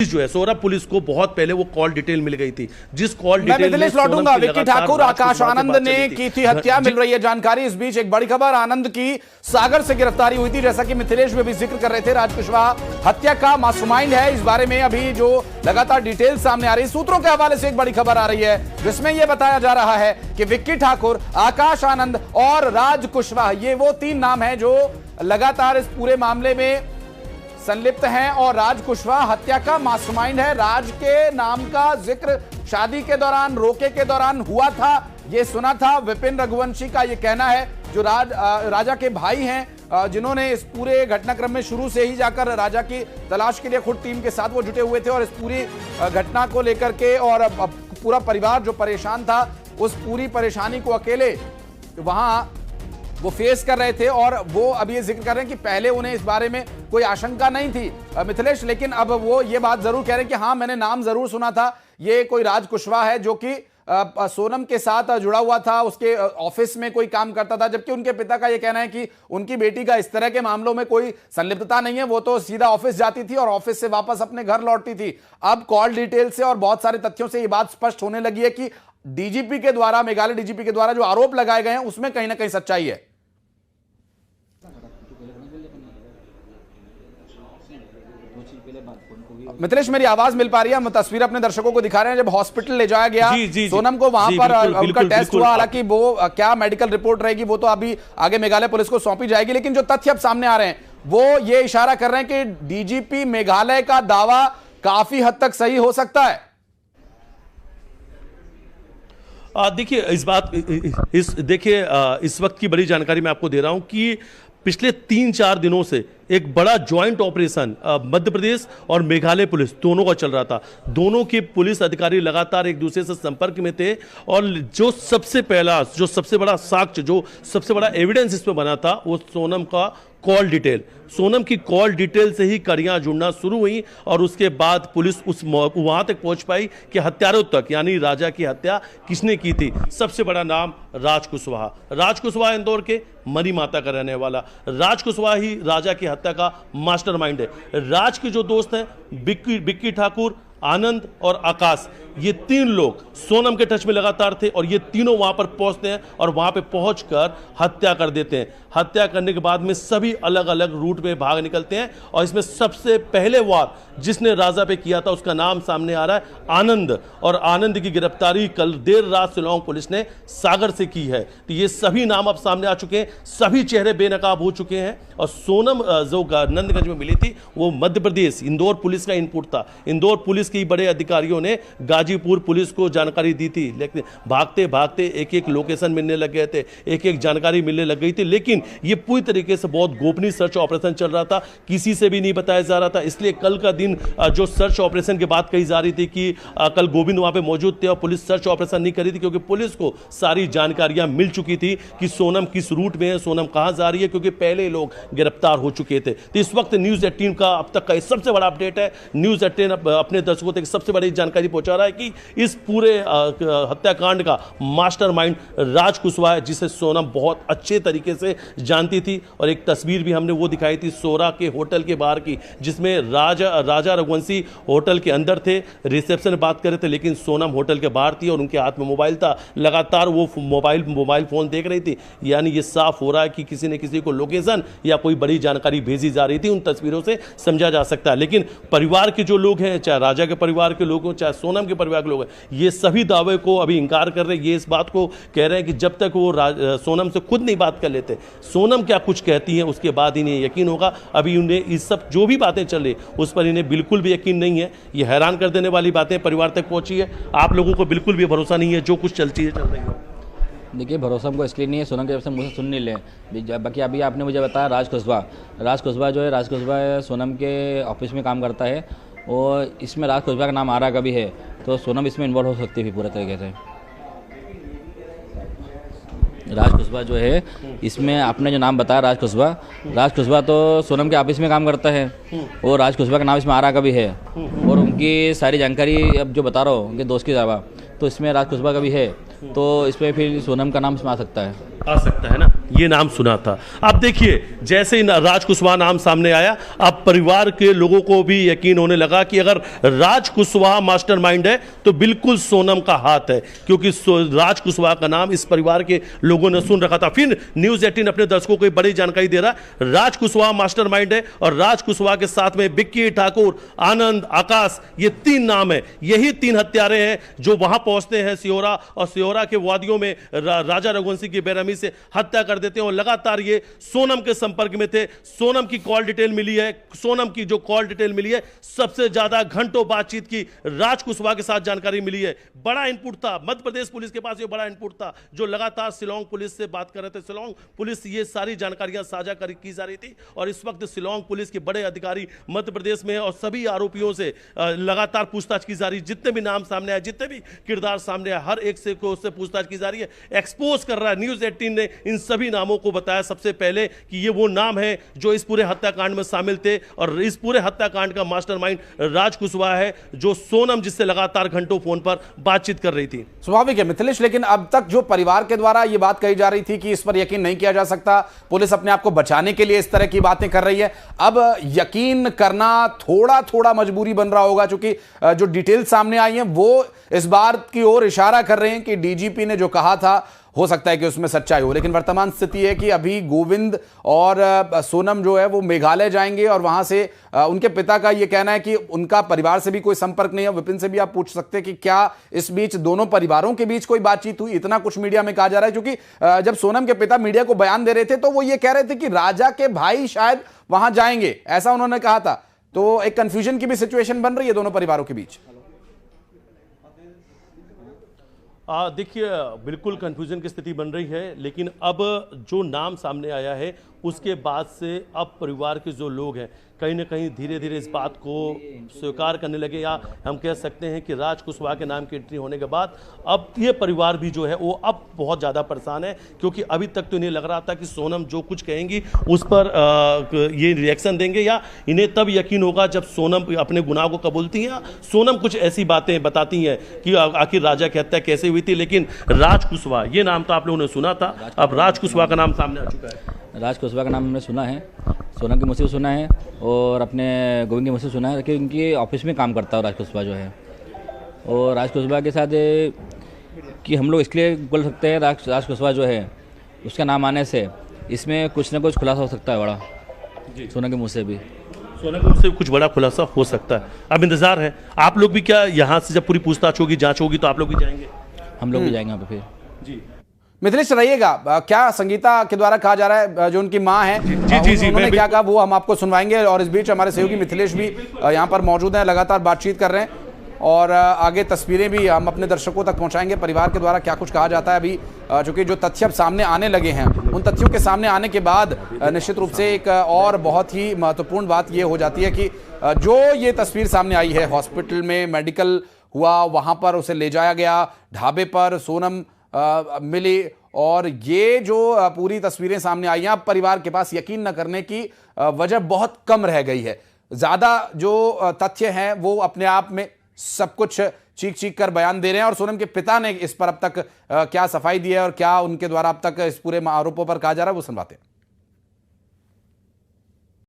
जो है सोरा पुलिस को बहुत पहले वो कॉल डिटेल मिल गई थी, जिस कॉल डिटेल में लौटूंगा। विक्की ठाकुर, आकाश आनंद ने की थी हत्या, मिल रही है जानकारी। इस बीच एक बड़ी खबर, आनंद की सागर से गिरफ्तारी हुई थी, जैसा कि मिथिलेश में भी जिक्र कर रहे थे। राज कुशवाहा हत्या का मास्टरमाइंड है, इस बारे में अभी जो लगातार डिटेल सामने आ रही है, सूत्रों के हवाले से एक बड़ी खबर आ रही है जिसमें यह बताया जा रहा है कि विक्की ठाकुर, आकाश आनंद और राज कुशवाहा, ये वो 3 नाम हैं जो लगातार इस पूरे मामले में संलिप्त हैं। और राज कुशवाहा हत्या का मास्टरमाइंड है। राज के नाम का जिक्र शादी के दौरान, रोके के दौरान हुआ था, ये सुना था। विपिन रघुवंशी का ये कहना है, जो राजा के भाई हैं, जिन्होंने इस पूरे घटनाक्रम में शुरू से ही जाकर राजा की तलाश के लिए खुद टीम के साथ वो जुटे हुए थे और इस पूरी घटना को लेकर के और पूरा परिवार जो परेशान था, उस पूरी परेशानी को अकेले वहां वो फेस कर रहे थे। और वो अब ये जिक्र कर रहे हैं कि पहले उन्हें इस बारे में कोई आशंका नहीं थी मिथिलेश, लेकिन अब वो ये बात जरूर कह रहे हैं कि हाँ, मैंने नाम जरूर सुना था, ये कोई राज कुशवाहा है जो कि सोनम के साथ जुड़ा हुआ था, उसके ऑफिस में कोई काम करता था। जबकि उनके पिता का यह कहना है कि उनकी बेटी का इस तरह के मामलों में कोई संलिप्तता नहीं है, वो तो सीधा ऑफिस जाती थी और ऑफिस से वापस अपने घर लौटती थी। अब कॉल डिटेल से और बहुत सारे तथ्यों से यह बात स्पष्ट होने लगी है कि डीजीपी के द्वारा, मेघालय डीजीपी के द्वारा जो आरोप लगाए गए हैं उसमें कहीं ना कहीं सच्चाई है। मिथिलेश, मेरी आवाज मिल पा रही है? हम तस्वीर अपने दर्शकों को दिखा रहे हैं। जब हॉस्पिटल ले जाया गया सोनम को, वहां पर उनका टेस्ट हुआ, हालांकि वो क्या मेडिकल रिपोर्ट रहेगी वो तो अभी आगे मेघालय पुलिस को सौंपी जाएगी। लेकिन जो तथ्य अब सामने आ रहे हैं वो ये इशारा कर रहे हैं कि डीजीपी मेघालय का दावा काफी हद तक सही हो सकता है। देखिए इस वक्त की बड़ी जानकारी मैं आपको दे रहा हूं कि पिछले 3-4 दिनों से एक बड़ा ज्वाइंट ऑपरेशन मध्य प्रदेश और मेघालय पुलिस दोनों का चल रहा था। दोनों के पुलिस अधिकारी लगातार एक दूसरे से संपर्क में थे और जो सबसे बड़ा साक्ष्य, जो सबसे बड़ा एविडेंस इसमें बना था, वो सोनम का कॉल डिटेल। सोनम की कॉल डिटेल से ही कड़ियां जुड़ना शुरू हुई और उसके बाद पुलिस वहां तक पहुंच पाई कि हत्यारों तक, यानी राजा की हत्या किसने की थी। सबसे बड़ा नाम राज कुशवाहा। राज कुशवाहा इंदौर के मरी माता का रहने वाला। राज कुशवाहा ही राजा की हत्या का मास्टरमाइंड है। राज के जो दोस्त हैं विक्की ठाकुर, आनंद और आकाश, ये 3 लोग सोनम के टच में लगातार थे और ये तीनों वहां पर पहुंचते हैं और वहां पे पहुंचकर हत्या कर देते हैं। हत्या करने के बाद में सभी अलग अलग रूट में भाग निकलते हैं और इसमें सबसे पहले वार जिसने राजा पे किया था उसका नाम सामने आ रहा है आनंद। और आनंद की गिरफ्तारी कल देर रात शिलांग पुलिस ने सागर से की है। तो ये सभी नाम अब सामने आ चुके हैं, सभी चेहरे बेनकाब हो चुके हैं। और सोनम जो नंदगंज में मिली थी वो मध्य प्रदेश इंदौर पुलिस का इनपुट था। इंदौर पुलिस के बड़े अधिकारियों ने गाजीपुर पुलिस को जानकारी दी थी, लेकिन भागते भागते एक लोकेशन मिलने लग गए थे, एक जानकारी मिलने लग गई थी। लेकिन ये पूरी तरीके से बहुत गोपनीय सर्च ऑपरेशन चल रहा था, किसी से भी नहीं बताया जा रहा था। इसलिए कल का दिन जो सर्च ऑपरेशन की बात कही जा रही थी कि कल गोविंद वहां पे मौजूद थे और पुलिस सर्च ऑपरेशन नहीं करी थी, क्योंकि पुलिस को सारी जानकारियां मिल चुकी थी कि सोनम किस रूट में है, सोनम कहां जा रही है, क्योंकि पहले लोग गिरफ्तार हो चुके थे। तो इस वक्त न्यूज 18 का अब तक का सबसे बड़ा अपडेट है। न्यूज 18 अपने दर्शकों तक सबसे बड़ी जानकारी पहुंचा रहा है कि इस पूरे हत्याकांड का मास्टरमाइंड राज कुशवाहा है, जिसे सोनम बहुत अच्छे तरीके से जानती थी। और एक तस्वीर भी हमने वो दिखाई थी सोरा के होटल के बाहर की, जिसमें राजा रघुवंशी होटल के अंदर थे, रिसेप्शन में बात कर रहे थे, लेकिन सोनम होटल के बाहर थी और उनके हाथ में मोबाइल था। लगातार वो मोबाइल फोन देख रही थी। यानी ये साफ हो रहा है कि किसी ने किसी को लोकेशन या कोई बड़ी जानकारी भेजी जा रही थी। उन तस्वीरों से समझा जा सकता है। लेकिन परिवार के जो लोग हैं, चाहे राजा के परिवार के लोग हों, चाहे सोनम के परिवार के लोग हैं, ये सभी दावे को अभी इंकार कर रहे हैं। ये इस बात को कह रहे हैं कि जब तक वो सोनम से खुद नहीं बात कर लेते, सोनम क्या कुछ कहती है, उसके बाद इन्हें यकीन होगा। अभी उन्हें इस सब जो भी बातें चल रही उस पर इन्हें बिल्कुल भी यकीन नहीं है। ये हैरान कर देने वाली बातें परिवार तक पहुंची है। आप लोगों को बिल्कुल भी भरोसा नहीं है जो कुछ चलती है चल रही है। देखिए, भरोसा हमको इसलिए नहीं है, सोनम के जब से मुझे सुन नहीं ले। बाकी अभी आपने मुझे बताया राज कुशवाहा जो है, राज कुशवाहा सोनम के ऑफिस में काम करता है और इसमें राज कुशवाहा का नाम आ रहा कभी है तो सोनम इसमें इन्वॉल्व हो सकती है पूरे तरीके से। राज कुशवाहा जो है, इसमें आपने जो नाम बताया राज कुशवाहा तो सोनम के ऑफिस में काम करता है और राज कुशवाहा का नाम इसमें आ रहा कभी है और उनकी सारी जानकारी अब जो बता रहा हूँ उनके दोस्त के अलावा, तो इसमें राज कुशवाहा का भी है, तो इसमें फिर सोनम का नाम इसमें आ सकता है ना। ये नाम सुना था। अब देखिए, जैसे ही राज कुशवाहा नाम सामने आया, अब परिवार के लोगों को भी यकीन होने लगा कि अगर राज कुशवाहा मास्टरमाइंड है तो बिल्कुल सोनम का हाथ है, क्योंकि राज कुशवाहा का नाम इस परिवार के लोगों ने सुन रखा था। फिर न्यूज़ 18 अपने दर्शकों को एक बड़ी जानकारी दे रहा, राज कुशवाहा मास्टरमाइंड है और राज कुशवाहा के साथ में बिक्की ठाकुर, आनंद, आकाश, ये 3 नाम है। यही 3 हत्यारे हैं जो वहां पहुंचते हैं सिहोरा, और सिहोरा के वादियों में राजा रघुवंशी की बेरहमी से हत्या कर देते हैं। और लगातार ये सोनम के संपर्क में थे। सोनम की कॉल डिटेल मिली है, सोनम की जो कॉल डिटेल मिली है, सबसे ज्यादा घंटों बातचीत की राज कुशवाहा के साथ जानकारी मिली है। बड़ा इनपुट था मध्य प्रदेश पुलिस के पास, ये बड़ा इनपुट था जो लगातार शिलोंग पुलिस से बात कर रहे थे। शिलोंग पुलिस ये सारी जानकारियां साझा की जा रही थी, और इस वक्त शिलोंग पुलिस के बड़े अधिकारी मध्य प्रदेश में, और सभी आरोपियों से लगातार पूछताछ की जा रही है। जितने भी नाम सामने आए, जितने भी किरदार सामने आए, हर एक से उससे पूछताछ की जा रही है। एक्सपोज कर रहा है न्यूज़ 18 ने इन सभी नामों को बताया सबसे पहले कि ये वो नाम है जो इस पूरे हत्याकांड में शामिल थे, और इस पूरे हत्याकांड का मास्टरमाइंड राज कुशवाहा है, जो सोनम जिससे लगातार घंटों फोन पर बातचीत कर रही थी। स्वाभाविक है मिथिलेश, लेकिन अब तक जो परिवार के द्वारा ये बात कही जा रही थी कि इस पर यकीन नहीं किया जा सकता, पुलिस अपने आप को बचाने के लिए इस तरह की बातें कर रही है, अब यकीन करना थोड़ा थोड़ा मजबूरी बन रहा होगा, क्योंकि जो डिटेल सामने आई है वो इस बात की ओर इशारा कर रहे हैं कि डीजीपी ने जो कहा था हो सकता है कि उसमें सच्चाई हो। लेकिन वर्तमान स्थिति है कि अभी गोविंद और सोनम जो है वो मेघालय जाएंगे, और वहां से उनके पिता का ये कहना है कि उनका परिवार से भी कोई संपर्क नहीं है। विपिन से भी आप पूछ सकते हैं कि क्या इस बीच दोनों परिवारों के बीच कोई बातचीत हुई, इतना कुछ मीडिया में कहा जा रहा है, क्योंकि जब सोनम के पिता मीडिया को बयान दे रहे थे तो वो ये कह रहे थे कि राजा के भाई शायद वहां जाएंगे, ऐसा उन्होंने कहा था। तो एक कंफ्यूजन की भी सिचुएशन बन रही है दोनों परिवारों के बीच। देखिए, बिल्कुल कंफ्यूजन की स्थिति बन रही है, लेकिन अब जो नाम सामने आया है उसके बाद से अब परिवार के जो लोग हैं कहीं ना कहीं धीरे धीरे इस बात को स्वीकार करने लगे, या हम कह सकते हैं कि राज कुशवाहा के नाम की एंट्री होने के बाद अब ये परिवार भी जो है वो अब बहुत ज़्यादा परेशान है, क्योंकि अभी तक तो इन्हें लग रहा था कि सोनम जो कुछ कहेंगी उस पर ये रिएक्शन देंगे, या इन्हें तब यकीन होगा जब सोनम अपने गुनाह को कबूलती हैं, सोनम कुछ ऐसी बातें बताती हैं कि आखिर राजा की हत्या कैसे हुई थी। लेकिन राज कुशवाहा ये नाम तो आप लोगों ने सुना था, अब राज कुशवाहा का नाम सामने आ चुका है। राज कुशवाहा का नाम हमने सुना है, सोनम के मुँह से सुना है और अपने गोविंद के मुँह से सुना है कि उनकी ऑफिस में काम करता है राज कुशवाहा जो है। और राज कुशवाहा के साथ कि हम लोग इसलिए बोल सकते हैं राज कुशवाहा जो है उसका नाम आने से इसमें कुछ ना कुछ खुलासा हो सकता है बड़ा जी। सोनम के मुँह से भी, सोनम के मुँह से कुछ बड़ा खुलासा हो सकता है। अब इंतजार है, आप लोग भी क्या यहाँ से जब पूरी पूछताछ होगी, जाँच होगी, तो आप लोग भी जाएंगे? हम लोग भी जाएंगे वहाँ पे फिर जी। मिथिलेश रहिएगा, क्या संगीता के द्वारा कहा जा रहा है, जो उनकी मां है जी, उन्होंने क्या कहा वो हम आपको सुनवाएंगे। और इस बीच हमारे सहयोगी मिथिलेश भी यहां पर मौजूद हैं, लगातार बातचीत कर रहे हैं, और आगे तस्वीरें भी हम अपने दर्शकों तक पहुंचाएंगे परिवार के द्वारा क्या कुछ कहा जाता है। अभी चूंकि जो तथ्य अब सामने आने लगे हैं, उन तथ्यों के सामने आने के बाद निश्चित रूप से एक और बहुत ही महत्वपूर्ण बात ये हो जाती है कि जो ये तस्वीर सामने आई है, हॉस्पिटल में मेडिकल हुआ, वहां पर उसे ले जाया गया, ढाबे पर सोनम मिली, और ये जो पूरी तस्वीरें सामने आई हैं, अब परिवार के पास यकीन न करने की वजह बहुत कम रह गई है। ज्यादा जो तथ्य हैं वो अपने आप में सब कुछ चीख चीख कर बयान दे रहे हैं, और सोनम के पिता ने इस पर अब तक क्या सफाई दी है और क्या उनके द्वारा अब तक इस पूरे आरोपों पर कहा जा रहा है वो सुनवाते हैं।